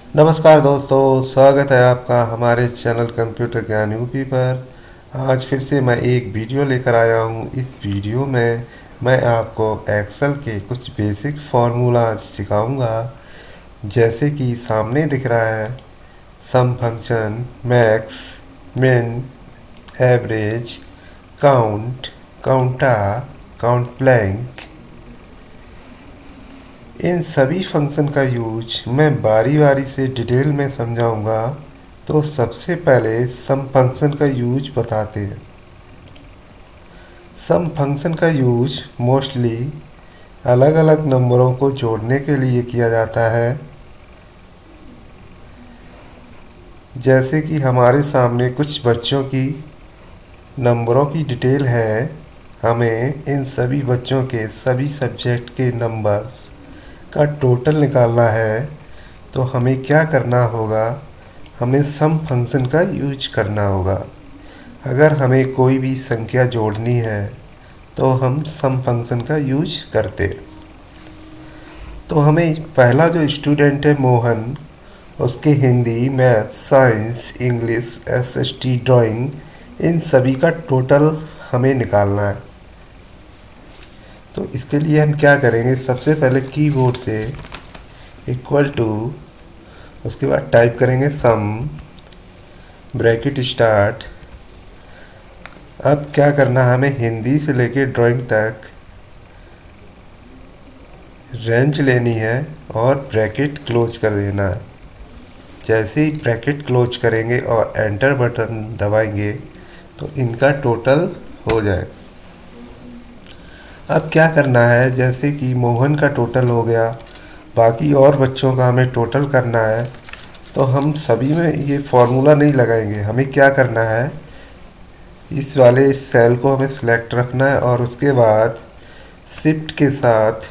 नमस्कार दोस्तों, स्वागत है आपका हमारे चैनल कंप्यूटर ज्ञान यूपी पर। आज फिर से मैं एक वीडियो लेकर आया हूँ। इस वीडियो में मैं आपको एक्सेल के कुछ बेसिक फार्मूला सिखाऊंगा। जैसे कि सामने दिख रहा है सम फंक्शन, मैक्स, मिन, एवरेज, काउंट, काउंटा, काउंट ब्लैंक। इन सभी फंक्शन का यूज मैं बारी बारी से डिटेल में समझाऊंगा। तो सबसे पहले सम फंक्शन का यूज बताते हैं। सम फंक्शन का यूज मोस्टली अलग अलग नंबरों को जोड़ने के लिए किया जाता है। जैसे कि हमारे सामने कुछ बच्चों की नंबरों की डिटेल है। हमें इन सभी बच्चों के सभी सब्जेक्ट के नंबर्स का टोटल निकालना है। तो हमें क्या करना होगा, हमें सम फंक्शन का यूज करना होगा। अगर हमें कोई भी संख्या जोड़नी है तो हम सम फंक्शन का यूज करते हैं। तो हमें पहला जो स्टूडेंट है मोहन, उसके Hindi, math, science, English, SST, drawing, इन सभी का टोटल हमें निकालना है। तो इसके लिए हम क्या करेंगे, सबसे पहले कीबोर्ड से इक्वल टू, उसके बाद टाइप करेंगे सम, ब्रैकेट स्टार्ट। अब क्या करना है, हमें हिंदी से लेके ड्राइंग तक रेंज लेनी है और ब्रैकेट क्लोज कर देना है। जैसे ही ब्रैकेट क्लोज करेंगे और एंटर बटन दबाएंगे तो इनका टोटल हो जाए। अब क्या करना है, जैसे कि मोहन का टोटल हो गया, बाकी और बच्चों का हमें टोटल करना है। तो हम सभी में ये फॉर्मूला नहीं लगाएंगे। हमें क्या करना है, इस वाले सेल को हमें सिलेक्ट रखना है और उसके बाद शिफ्ट के साथ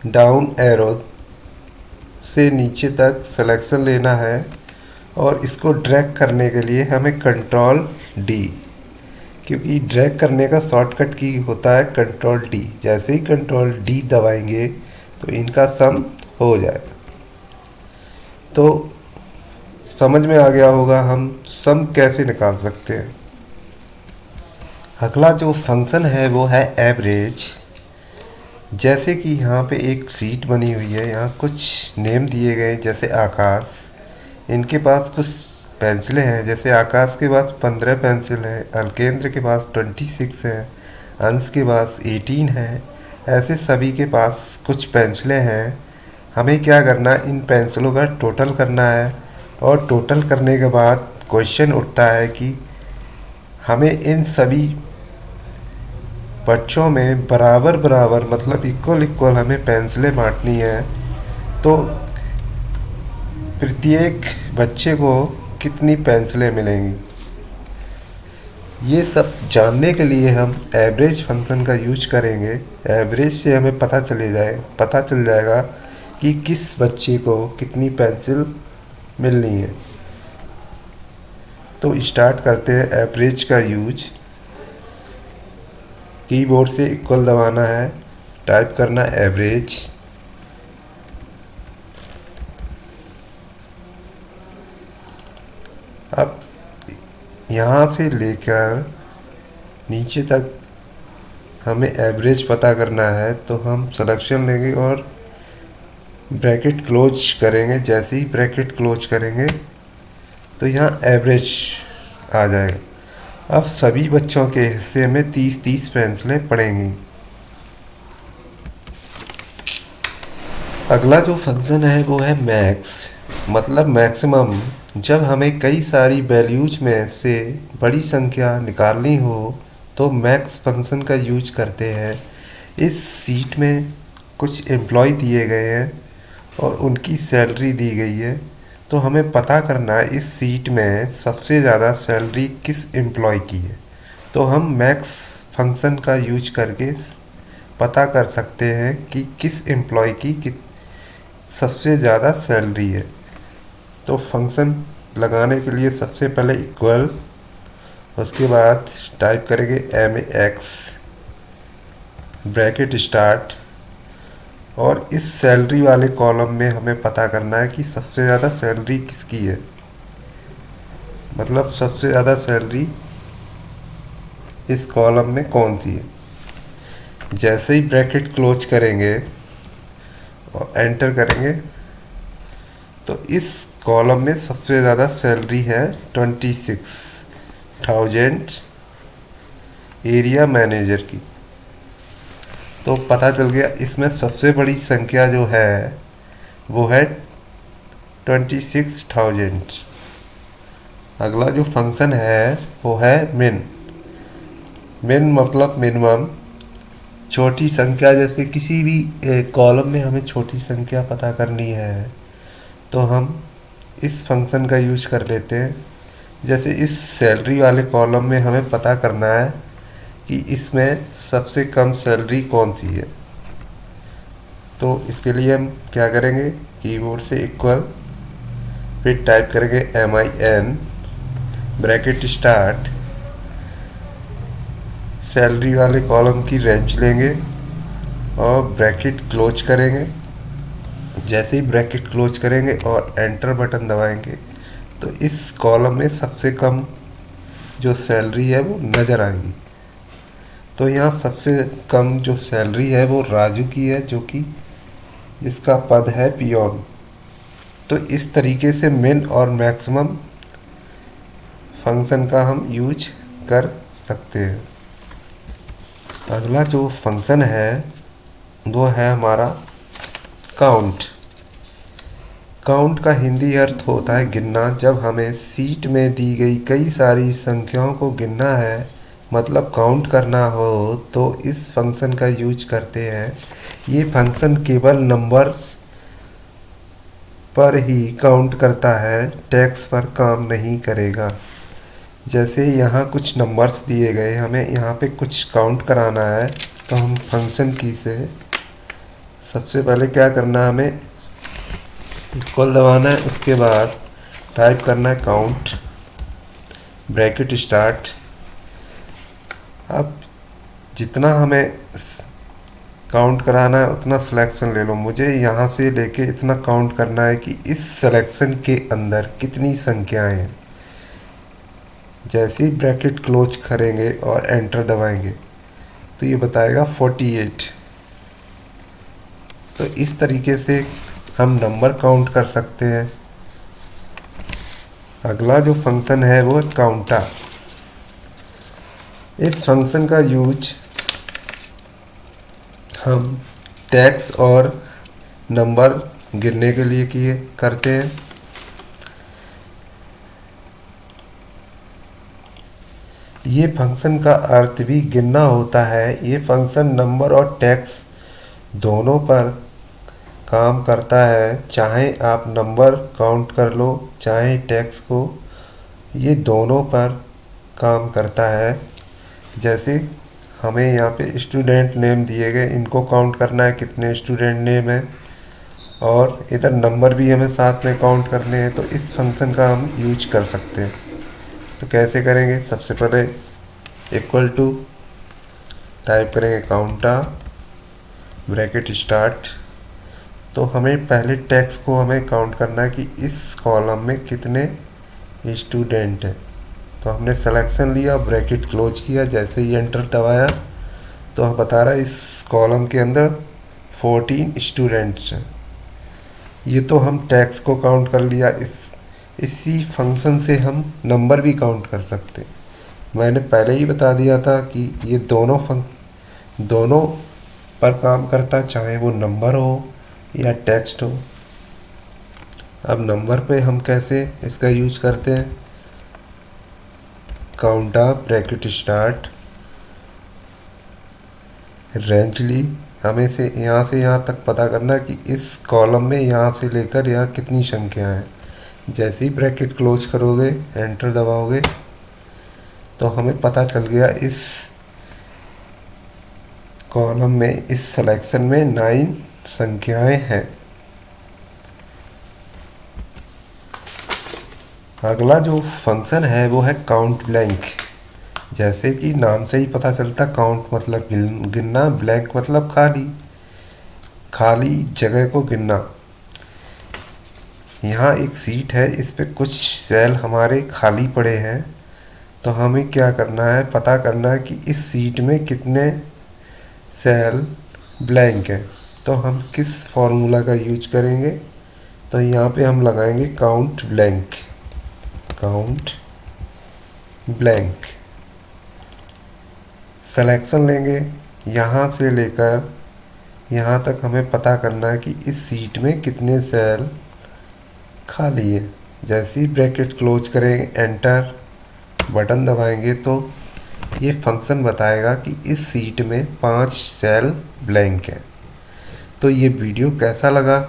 डाउन एरो से नीचे तक सिलेक्शन लेना है और इसको ड्रैग करने के लिए हमें कंट्रोल डी, क्योंकि ड्रैग करने का शॉर्टकट की होता है कंट्रोल डी। जैसे ही कंट्रोल डी दबाएंगे तो इनका सम हो जाए। तो समझ में आ गया होगा हम सम कैसे निकाल सकते हैं। अगला जो फंक्शन है वो है एवरेज। जैसे कि यहाँ पे एक सीट बनी हुई है, यहाँ कुछ नेम दिए गए जैसे आकाश। इनके पास कुछ पेंसिलें हैं, जैसे आकाश के पास 15 पेंसिल है, अलकेंद्र के पास 26 है, अंश के पास 18 है। ऐसे सभी के पास कुछ पेंसिलें हैं। हमें क्या करना, इन पेंसिलों का टोटल करना है और टोटल करने के बाद क्वेश्चन उठता है कि हमें इन सभी बच्चों में बराबर बराबर, मतलब इक्वल इक्वल हमें पेंसिलें बांटनी है। तो प्रत्येक बच्चे को कितनी पेंसिलें मिलेंगी, ये सब जानने के लिए हम एवरेज फंक्शन का यूज करेंगे। एवरेज से हमें पता चल जाएगा कि किस बच्चे को कितनी पेंसिल मिलनी है। तो स्टार्ट करते हैं एवरेज का यूज। कीबोर्ड से इक्वल दबाना है, टाइप करना एवरेज। अब यहाँ से लेकर नीचे तक हमें एवरेज पता करना है। तो हम सिलेक्शन लेंगे और ब्रैकेट क्लोज करेंगे। जैसे ही ब्रैकेट क्लोज करेंगे तो यहाँ एवरेज आ जाएगा। अब सभी बच्चों के हिस्से में 30-30 पेंसिलें पड़ेंगी। अगला जो फंक्शन है वो है मैक्स, मतलब मैक्सिमम। जब हमें कई सारी वैल्यूज में से बड़ी संख्या निकालनी हो तो मैक्स फंक्शन का यूज करते हैं। इस सीट में कुछ एम्प्लॉय दिए गए हैं और उनकी सैलरी दी गई है। तो हमें पता करना है इस सीट में सबसे ज़्यादा सैलरी किस एम्प्लॉय की है। तो हम मैक्स फंक्शन का यूज करके पता कर सकते हैं कि किस एम्प्लॉय की सबसे ज़्यादा सैलरी है। तो फंक्शन लगाने के लिए सबसे पहले इक्वल, उसके बाद टाइप करेंगे एम एक्स, ब्रैकेट स्टार्ट, और इस सैलरी वाले कॉलम में हमें पता करना है कि सबसे ज़्यादा सैलरी किसकी है, मतलब सबसे ज़्यादा सैलरी इस कॉलम में कौन सी है। जैसे ही ब्रैकेट क्लोज करेंगे और एंटर करेंगे तो इस कॉलम में सबसे ज़्यादा सैलरी है 26,000 एरिया मैनेजर की। तो पता चल गया इसमें सबसे बड़ी संख्या जो है वो है 26,000। अगला जो फंक्शन है वो है मिन। मिन मतलब मिनिमम, छोटी संख्या। जैसे किसी भी कॉलम में हमें छोटी संख्या पता करनी है तो हम इस फंक्शन का यूज कर लेते हैं। जैसे इस सैलरी वाले कॉलम में हमें पता करना है कि इसमें सबसे कम सैलरी कौन सी है। तो इसके लिए हम क्या करेंगे, कीबोर्ड से इक्वल, फिर टाइप करेंगे MIN, ब्रैकेट स्टार्ट, सैलरी वाले कॉलम की रेंज लेंगे और ब्रैकेट क्लोज करेंगे। जैसे ही ब्रैकेट क्लोज करेंगे और एंटर बटन दबाएंगे तो इस कॉलम में सबसे कम जो सैलरी है वो नज़र आएगी। तो यहाँ सबसे कम जो सैलरी है वो राजू की है, जो कि जिसका पद है पियोन। तो इस तरीके से मिन और मैक्सिमम फंक्शन का हम यूज कर सकते हैं। अगला जो फंक्शन है वो है हमारा काउंट। काउंट का हिंदी अर्थ होता है गिनना। जब हमें सीट में दी गई कई सारी संख्याओं को गिनना है, मतलब काउंट करना हो, तो इस फंक्शन का यूज करते हैं। ये फंक्शन केवल नंबर्स पर ही काउंट करता है, टेक्स पर काम नहीं करेगा। जैसे यहाँ कुछ नंबर्स दिए गए, हमें यहाँ पे कुछ काउंट कराना है, तो हम फंक्शन की से सबसे पहले क्या करना है, हमें इक्वल दबाना है। उसके बाद टाइप करना है काउंट, ब्रैकेट स्टार्ट। अब जितना हमें काउंट कराना है उतना सिलेक्शन ले लो। मुझे यहाँ से लेके इतना काउंट करना है कि इस सिलेक्शन के अंदर कितनी संख्याएं हैं। जैसे ही ब्रैकेट क्लोज करेंगे और एंटर दबाएंगे तो ये बताएगा 48। तो इस तरीके से हम नंबर काउंट कर सकते हैं। अगला जो फंक्शन है वो काउंटा। इस फंक्शन का यूज हम टेक्स और नंबर गिनने के लिए करते हैं। ये फंक्शन का अर्थ भी गिनना होता है। ये फंक्शन नंबर और टेक्स दोनों पर काम करता है। चाहे आप नंबर काउंट कर लो, चाहे टेक्स को, ये दोनों पर काम करता है। जैसे हमें यहाँ पे स्टूडेंट नेम दिए गए, इनको काउंट करना है कितने स्टूडेंट नेम है, और इधर नंबर भी हमें साथ में काउंट करने हैं। तो इस फंक्शन का हम यूज कर सकते हैं। तो कैसे करेंगे, सबसे पहले इक्वल टू टाइप करेंगे काउंटा, ब्रैकेट स्टार्ट। तो हमें पहले टेक्स्ट को हमें काउंट करना है कि इस कॉलम में कितने स्टूडेंट हैं। तो हमने सिलेक्शन लिया, ब्रैकेट क्लोज किया, जैसे ही एंटर दबाया तो हम बता रहा है इस कॉलम के अंदर 14 स्टूडेंट्स हैं। ये तो हम टेक्स्ट को काउंट कर लिया। इसी फंक्शन से हम नंबर भी काउंट कर सकते हैं। मैंने पहले ही बता दिया था कि ये दोनों पर काम करता, चाहे वो नंबर हो या टेक्स्ट हो। अब नंबर पे हम कैसे इसका यूज करते हैं, काउंटा, ब्रैकेट स्टार्ट, रेंज ली। हमें से यहाँ तक पता करना कि इस कॉलम में यहाँ से लेकर यहाँ कितनी संख्या है। जैसे ही ब्रैकेट क्लोज करोगे, एंटर दबाओगे, तो हमें पता चल गया इस कॉलम में, इस सिलेक्शन में 9 संख्याएं हैं। अगला जो फंक्शन है वो है काउंट ब्लैंक। जैसे कि नाम से ही पता चलता, काउंट मतलब गिनना, ब्लैंक मतलब खाली। खाली जगह को गिनना। यहाँ एक सीट है, इस पे कुछ सेल हमारे खाली पड़े हैं, तो हमें क्या करना है, पता करना है कि इस सीट में कितने सेल ब्लैंक है। तो हम किस फॉर्मूला का यूज करेंगे, तो यहाँ पे हम लगाएंगे count blank. Count blank selection लेंगे, यहाँ से लेकर यहाँ तक हमें पता करना है कि इस सीट में कितने सेल खाली है। जैसे ही ब्रैकेट क्लोज करेंगे, एंटर बटन दबाएंगे, तो ये फंक्शन बताएगा कि इस सीट में 5 सेल ब्लैंक है। तो ये वीडियो कैसा लगा